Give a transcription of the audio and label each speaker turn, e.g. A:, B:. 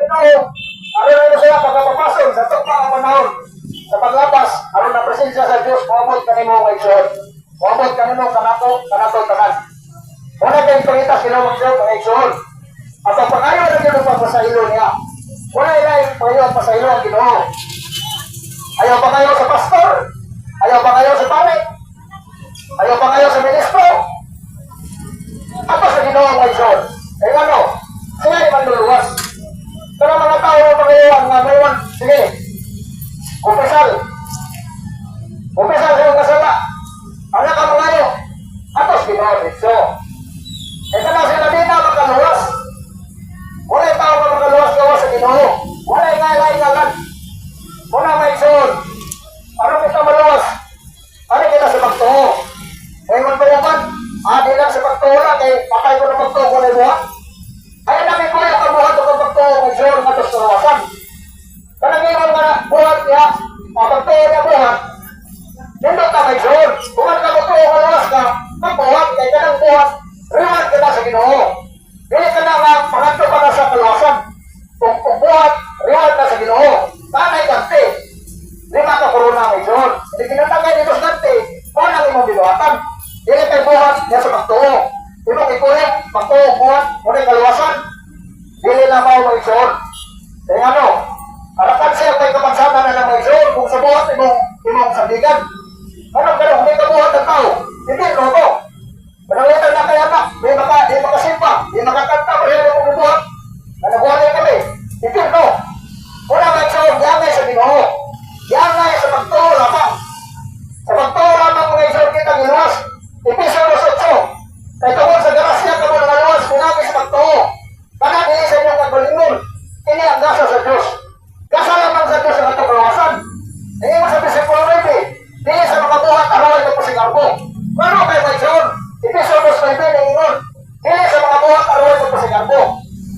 A: Ginoo. Aron na siya pagkapapasok sa tukma ang panahon. Sa paglabas, aron na presensya sa Dios, moabot kanimo mga igsoon. Moabot kanimo kanato tanan. Wala kayong pangita sila mga igsoon. At ang pangayo na Ginoo pagpasahilo niya. Wala ilay pangayo ang pasahilo ang Ginoo. Ayaw pa kayo sa pastor? Ayaw pa kayo sa pare? Ayaw pa kayo sa ministro? Apa sa Ginoo mga igsoon? Kaya ano? Sila ay manluluwas. Pero mga tao pa kayo ang mayroon. Sige. Kumpisal sa iyong kasala. Ang nakamangayo. Atos Ginoo dito. Ito na sila dito magkaluwas. Wala yung tao na magkaluwas-gawas sa Ginoo. Wala yung ngayon. Wala may igsoon. Ano kita maluwas? Ano kita sa pagtuho? Kaya magpayaman. Di lang sa pagtuho lang. Kaya patay ko na pagtuho ko na buhat. Kaya namin ko yung kabuhat o pagtuho ng igsoon ng atos kawasan. Kanang nga buhat niya. Pagtuho niya buhat. Nindot na may igsoon. Kung ang kabutuho ka luwas ka, magbuhat. Kaya ka ng buhat. Riwan ka na sa Ginoo. Dili ka na nga pangatlo ka na sa kaluwasan. Kung buhat, riwan ka sa Ginoo. Tanay kante. Lima ka corona ang igsoon. Hindi kinatangay dito sa kante. Kung ang imong binuhatan. Dili kay buhat niya sa pagtuho. Imong ikulit, pagtuho, buhat, muna kaluwasan. Dili na mao mga igsoon. Kaya ano, harapan siya may kapansana na ng mga igsoon kung sa buhat imong sandigan. Ano ka na, hindi ka buhat ng tao. Hindi, no to. Panangitan na kaya na, di makasimpa, di